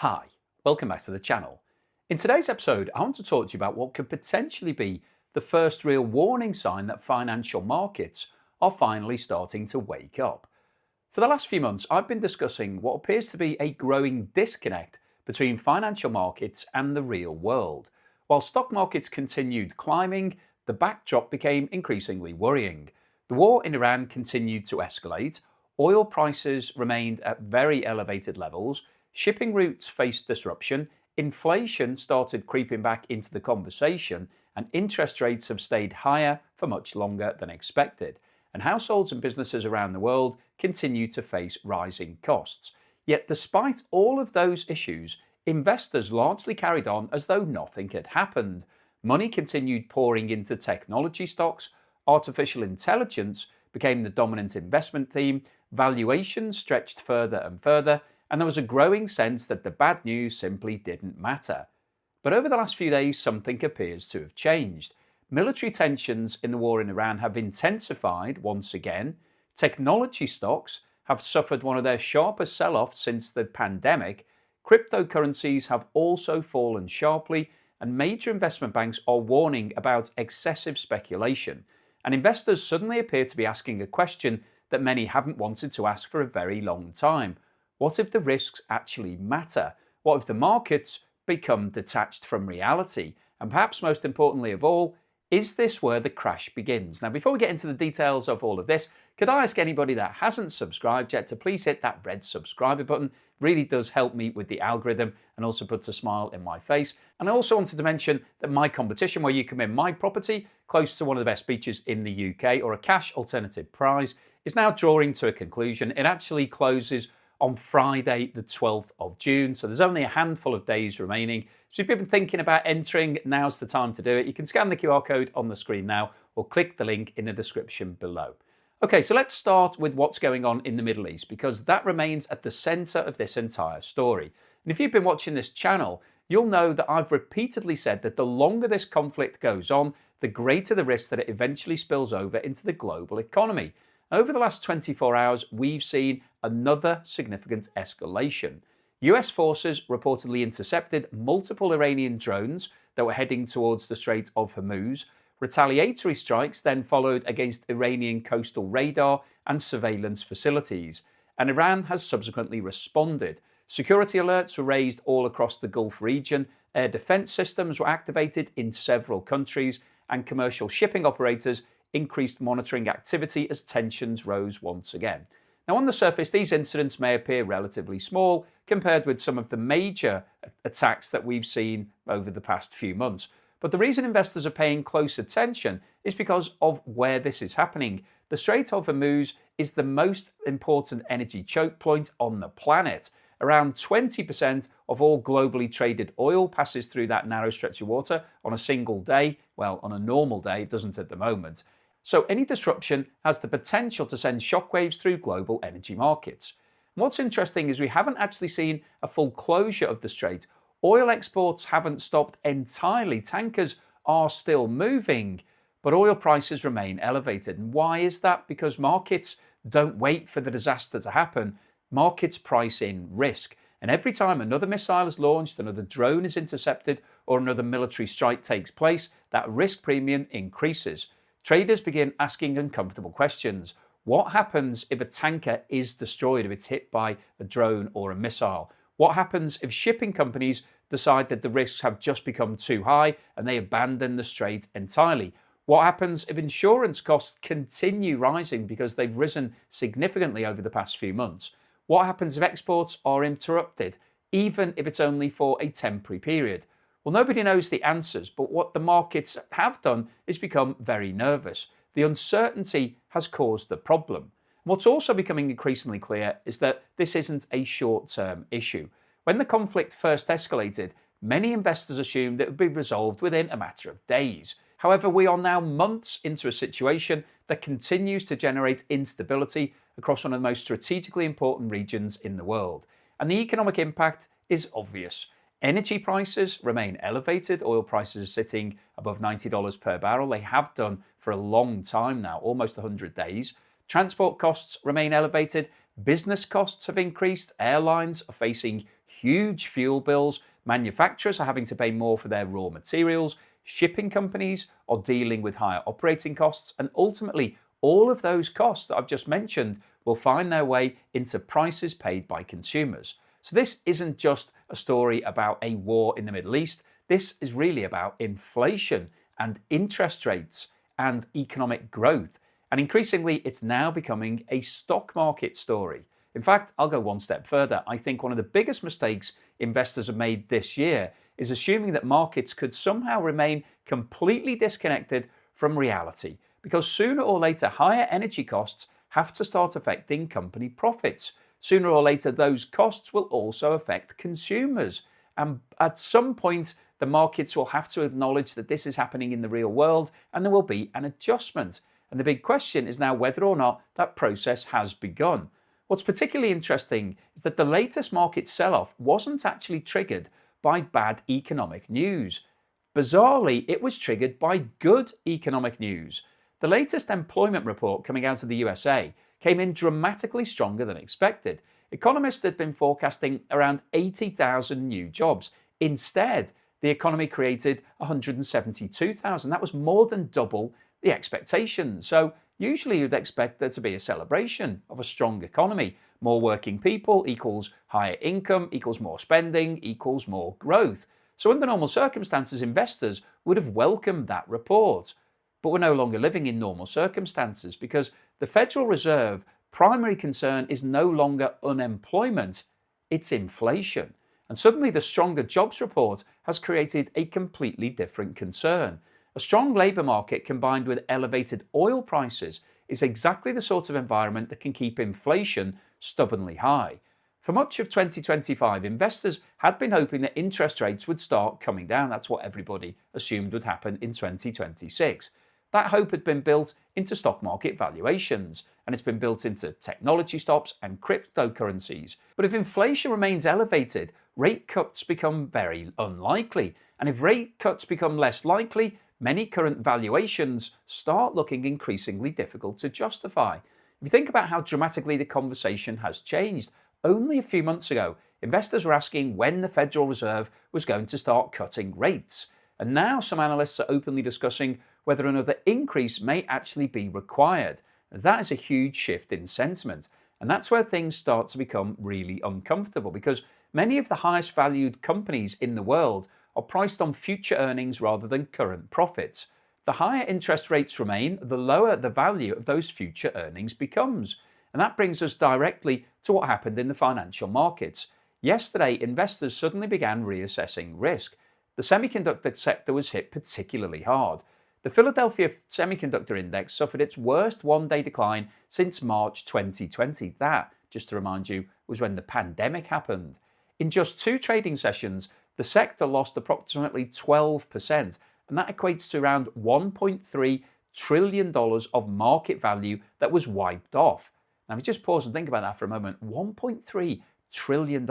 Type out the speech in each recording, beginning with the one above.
Hi, welcome back to the channel. In today's episode, I want to talk to you about what could potentially be the first real warning sign that financial markets are finally starting to wake up. For the last few months, I've been discussing what appears to be a growing disconnect between financial markets and the real world. While stock markets continued climbing, the backdrop became increasingly worrying. The war in Iran continued to escalate, oil prices remained at very elevated levels, shipping routes faced disruption, inflation started creeping back into the conversation, and interest rates have stayed higher for much longer than expected. And households and businesses around the world continue to face rising costs. Yet, despite all of those issues, investors largely carried on as though nothing had happened. Money continued pouring into technology stocks, artificial intelligence became the dominant investment theme, valuations stretched further and further, and there was a growing sense that the bad news simply didn't matter. But over the last few days, something appears to have changed. Military tensions in the war in Iran have intensified once again. Technology stocks have suffered one of their sharpest sell-offs since the pandemic. Cryptocurrencies have also fallen sharply, and major investment banks are warning about excessive speculation. And investors suddenly appear to be asking a question that many haven't wanted to ask for a very long time. What if the risks actually matter? What if the markets become detached from reality? And perhaps most importantly of all, is this where the crash begins? Now, before we get into the details of all of this, could I ask anybody that hasn't subscribed yet to please hit that red subscriber button? Really does help me with the algorithm and also puts a smile in my face. And I also wanted to mention that my competition, where you can win my property close to one of the best beaches in the UK or a cash alternative prize, is now drawing to a conclusion. It actually closes on Friday, the 12th of June. So there's only a handful of days remaining. So if you've been thinking about entering, now's the time to do it. You can scan the QR code on the screen now or click the link in the description below. Okay, so let's start with what's going on in the Middle East, because that remains at the center of this entire story. And if you've been watching this channel, you'll know that I've repeatedly said that the longer this conflict goes on, the greater the risk that it eventually spills over into the global economy. Over the last 24 hours, we've seen another significant escalation. US forces reportedly intercepted multiple Iranian drones that were heading towards the Strait of Hormuz. Retaliatory strikes then followed against Iranian coastal radar and surveillance facilities, and Iran has subsequently responded. Security alerts were raised all across the Gulf region, air defense systems were activated in several countries, and commercial shipping operators increased monitoring activity as tensions rose once again. Now, on the surface, these incidents may appear relatively small compared with some of the major attacks that we've seen over the past few months. But the reason investors are paying close attention is because of where this is happening. The Strait of Hormuz is the most important energy choke point on the planet. Around 20% of all globally traded oil passes through that narrow stretch of water on a single day. Well, on a normal day, it doesn't at the moment. So any disruption has the potential to send shockwaves through global energy markets. And what's interesting is we haven't actually seen a full closure of the strait. Oil exports haven't stopped entirely. Tankers are still moving, but oil prices remain elevated. And why is that? Because markets don't wait for the disaster to happen. Markets price in risk. And every time another missile is launched, another drone is intercepted, or another military strike takes place, that risk premium increases. Traders begin asking uncomfortable questions. What happens if a tanker is destroyed, if it's hit by a drone or a missile? What happens if shipping companies decide that the risks have just become too high and they abandon the strait entirely? What happens if insurance costs continue rising because they've risen significantly over the past few months? What happens if exports are interrupted, even if it's only for a temporary period? Well, nobody knows the answers, but what the markets have done is become very nervous. The uncertainty has caused the problem. What's also becoming increasingly clear is that this isn't a short-term issue. When the conflict first escalated, many investors assumed it would be resolved within a matter of days. However, we are now months into a situation that continues to generate instability across one of the most strategically important regions in the world. And the economic impact is obvious. Energy prices remain elevated. Oil prices are sitting above $90 per barrel. They have done for a long time now, almost 100 days. Transport costs remain elevated. Business costs have increased. Airlines are facing huge fuel bills, manufacturers are having to pay more for their raw materials, shipping companies are dealing with higher operating costs, and ultimately, all of those costs that I've just mentioned will find their way into prices paid by consumers. So, this isn't just a story about a war in the Middle East. This is really about inflation and interest rates and economic growth. And increasingly, it's now becoming a stock market story. In fact, I'll go one step further. I think one of the biggest mistakes investors have made this year is assuming that markets could somehow remain completely disconnected from reality, because sooner or later, higher energy costs have to start affecting company profits. Sooner or later, those costs will also affect consumers. And at some point, the markets will have to acknowledge that this is happening in the real world and there will be an adjustment. And the big question is now whether or not that process has begun. What's particularly interesting is that the latest market sell-off wasn't actually triggered by bad economic news. Bizarrely, it was triggered by good economic news. The latest employment report coming out of the USA came in dramatically stronger than expected. Economists had been forecasting around 80,000 new jobs. Instead, the economy created 172,000. That was more than double the expectation. So usually you'd expect there to be a celebration of a strong economy. More working people equals higher income, equals more spending, equals more growth. So under normal circumstances, investors would have welcomed that report. But we're no longer living in normal circumstances because the Federal Reserve primary concern is no longer unemployment, it's inflation. And suddenly the stronger jobs report has created a completely different concern. A strong labour market combined with elevated oil prices is exactly the sort of environment that can keep inflation stubbornly high. For much of 2025, investors had been hoping that interest rates would start coming down. That's what everybody assumed would happen in 2026. That hope had been built into stock market valuations, and it's been built into technology stocks and cryptocurrencies. But if inflation remains elevated, rate cuts become very unlikely. And if rate cuts become less likely, many current valuations start looking increasingly difficult to justify. If you think about how dramatically the conversation has changed, only a few months ago, investors were asking when the Federal Reserve was going to start cutting rates. And now some analysts are openly discussing whether another increase may actually be required. That is a huge shift in sentiment. And that's where things start to become really uncomfortable because many of the highest valued companies in the world are priced on future earnings rather than current profits. The higher interest rates remain, the lower the value of those future earnings becomes. And that brings us directly to what happened in the financial markets. Yesterday, investors suddenly began reassessing risk. The semiconductor sector was hit particularly hard. The Philadelphia Semiconductor Index suffered its worst one-day decline since March 2020. That, just to remind you, was when the pandemic happened. In just 2 trading sessions, the sector lost approximately 12%, and that equates to around $1.3 trillion of market value that was wiped off. Now, if you just pause and think about that for a moment, $1.3 trillion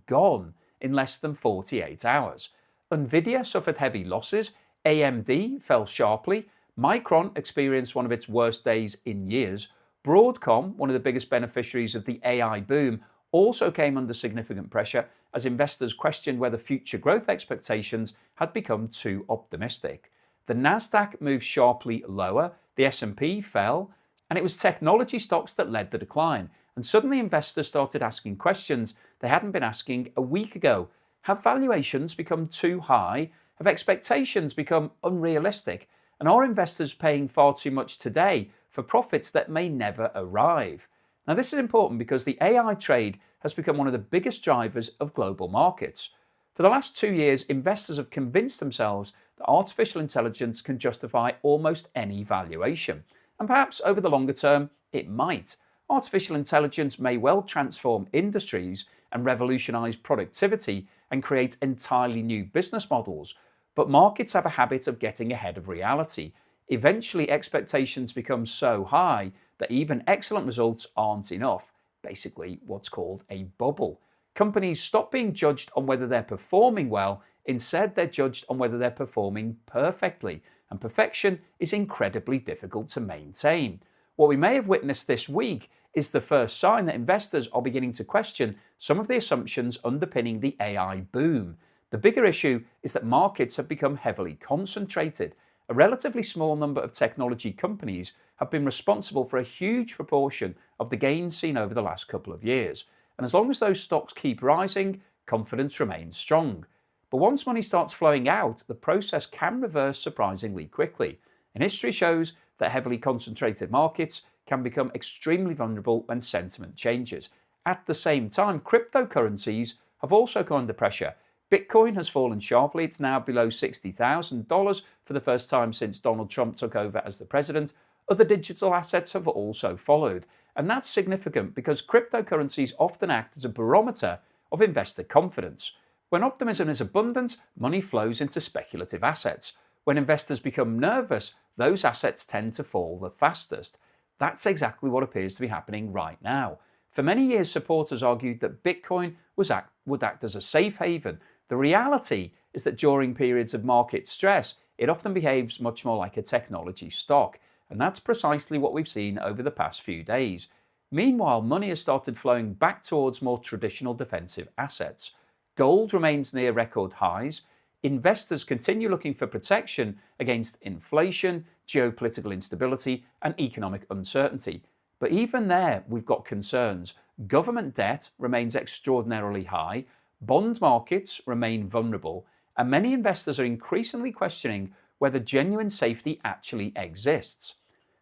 gone in less than 48 hours. Nvidia suffered heavy losses, AMD fell sharply, Micron experienced one of its worst days in years, Broadcom, one of the biggest beneficiaries of the AI boom, also came under significant pressure as investors questioned whether future growth expectations had become too optimistic. The Nasdaq moved sharply lower, the S&P fell, and it was technology stocks that led the decline. And suddenly investors started asking questions they hadn't been asking a week ago. Have valuations become too high? Have expectations become unrealistic? And are investors paying far too much today for profits that may never arrive? Now, this is important because the AI trade has become one of the biggest drivers of global markets. For the last 2 years, investors have convinced themselves that artificial intelligence can justify almost any valuation. And perhaps over the longer term, it might. Artificial intelligence may well transform industries and revolutionize productivity and create entirely new business models. But markets have a habit of getting ahead of reality. Eventually, expectations become so high that even excellent results aren't enough. Basically, what's called a bubble. Companies stop being judged on whether they're performing well. Instead, they're judged on whether they're performing perfectly. And perfection is incredibly difficult to maintain. What we may have witnessed this week is the first sign that investors are beginning to question some of the assumptions underpinning the AI boom. The bigger issue is that markets have become heavily concentrated. A relatively small number of technology companies have been responsible for a huge proportion of the gains seen over the last couple of years. And as long as those stocks keep rising, confidence remains strong. But once money starts flowing out, the process can reverse surprisingly quickly. And history shows that heavily concentrated markets can become extremely vulnerable when sentiment changes. At the same time, cryptocurrencies have also come under pressure. Bitcoin has fallen sharply. It's now below $60,000 for the first time since Donald Trump took over as the president. Other digital assets have also followed. And that's significant because cryptocurrencies often act as a barometer of investor confidence. When optimism is abundant, money flows into speculative assets. When investors become nervous, those assets tend to fall the fastest. That's exactly what appears to be happening right now. For many years, supporters argued that Bitcoin would act as a safe haven. The reality is that during periods of market stress, it often behaves much more like a technology stock. And that's precisely what we've seen over the past few days. Meanwhile, money has started flowing back towards more traditional defensive assets. Gold remains near record highs. Investors continue looking for protection against inflation, geopolitical instability, and economic uncertainty. But even there, we've got concerns. Government debt remains extraordinarily high, bond markets remain vulnerable, and many investors are increasingly questioning whether genuine safety actually exists.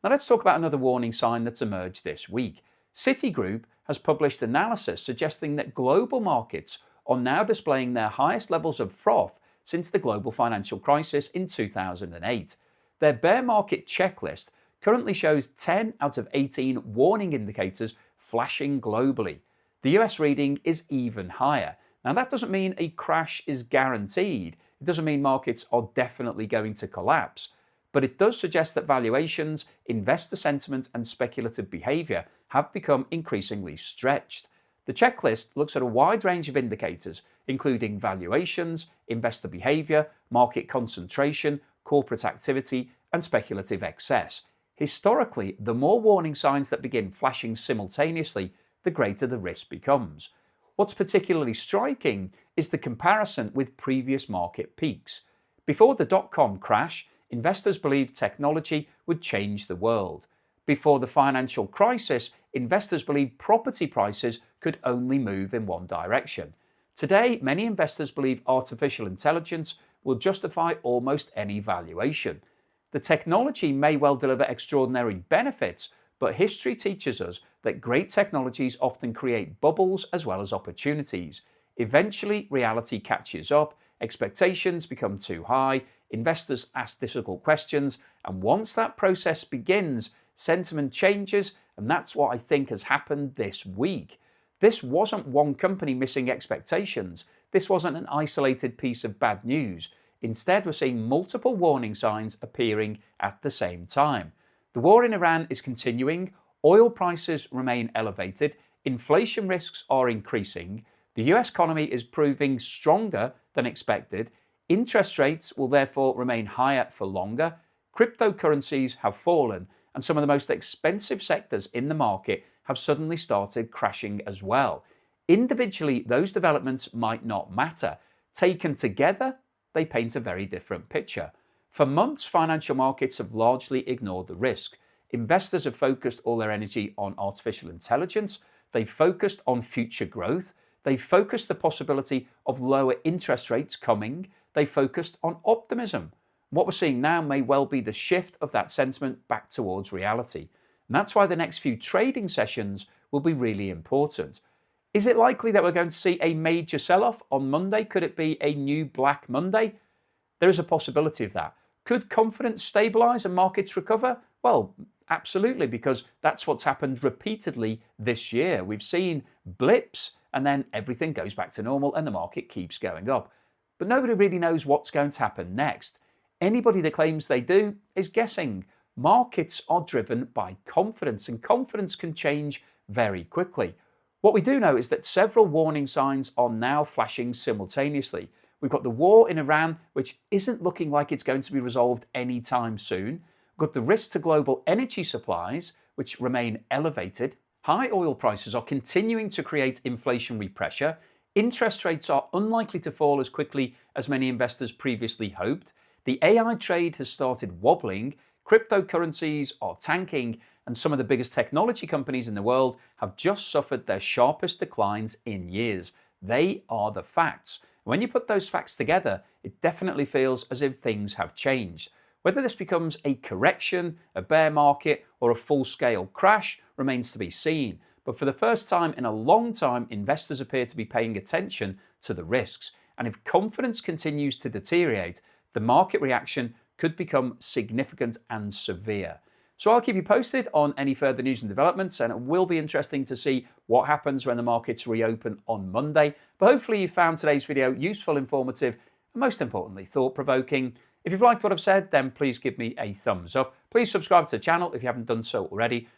Now let's talk about another warning sign that's emerged this week. Citigroup has published analysis suggesting that global markets are now displaying their highest levels of froth since the global financial crisis in 2008. Their bear market checklist currently shows 10 out of 18 warning indicators flashing globally. The US reading is even higher. Now, that doesn't mean a crash is guaranteed. It doesn't mean markets are definitely going to collapse. But it does suggest that valuations, investor sentiment, and speculative behavior have become increasingly stretched. The checklist looks at a wide range of indicators, including valuations, investor behavior, market concentration, corporate activity, and speculative excess. Historically, the more warning signs that begin flashing simultaneously, the greater the risk becomes. What's particularly striking is the comparison with previous market peaks. Before the dot-com crash, investors believed technology would change the world. Before the financial crisis, investors believed property prices could only move in one direction. Today, many investors believe artificial intelligence will justify almost any valuation. The technology may well deliver extraordinary benefits, but history teaches us that great technologies often create bubbles as well as opportunities. Eventually, reality catches up, expectations become too high, investors ask difficult questions, and once that process begins, sentiment changes, and that's what I think has happened this week. This wasn't one company missing expectations. This wasn't an isolated piece of bad news. Instead, we're seeing multiple warning signs appearing at the same time. The war in Iran is continuing, oil prices remain elevated, inflation risks are increasing, the US economy is proving stronger than expected, interest rates will therefore remain higher for longer, cryptocurrencies have fallen, and some of the most expensive sectors in the market have suddenly started crashing as well. Individually, those developments might not matter. Taken together, they paint a very different picture. For months, financial markets have largely ignored the risk. Investors have focused all their energy on artificial intelligence. They've focused on future growth. They've focused the possibility of lower interest rates coming. They focused on optimism. What we're seeing now may well be the shift of that sentiment back towards reality. And that's why the next few trading sessions will be really important. Is it likely that we're going to see a major sell-off on Monday? Could it be a new Black Monday? There is a possibility of that. Could confidence stabilize and markets recover? Well, absolutely, because that's what's happened repeatedly this year. We've seen blips and then everything goes back to normal and the market keeps going up. But nobody really knows what's going to happen next. Anybody that claims they do is guessing. Markets are driven by confidence, and confidence can change very quickly. What we do know is that several warning signs are now flashing simultaneously. We've got the war in Iran, which isn't looking like it's going to be resolved anytime soon. We've got the risk to global energy supplies, which remain elevated. High oil prices are continuing to create inflationary pressure. Interest rates are unlikely to fall as quickly as many investors previously hoped. The AI trade has started wobbling. Cryptocurrencies are tanking, and some of the biggest technology companies in the world have just suffered their sharpest declines in years. They are the facts. When you put those facts together, it definitely feels as if things have changed. Whether this becomes a correction, a bear market, or a full scale crash remains to be seen. But for the first time in a long time, investors appear to be paying attention to the risks. And if confidence continues to deteriorate, the market reaction could become significant and severe. So I'll keep you posted on any further news and developments, and it will be interesting to see what happens when the markets reopen on Monday. But hopefully you found today's video useful, informative, and most importantly, thought-provoking. If you've liked what I've said, then please give me a thumbs up. Please subscribe to the channel if you haven't done so already.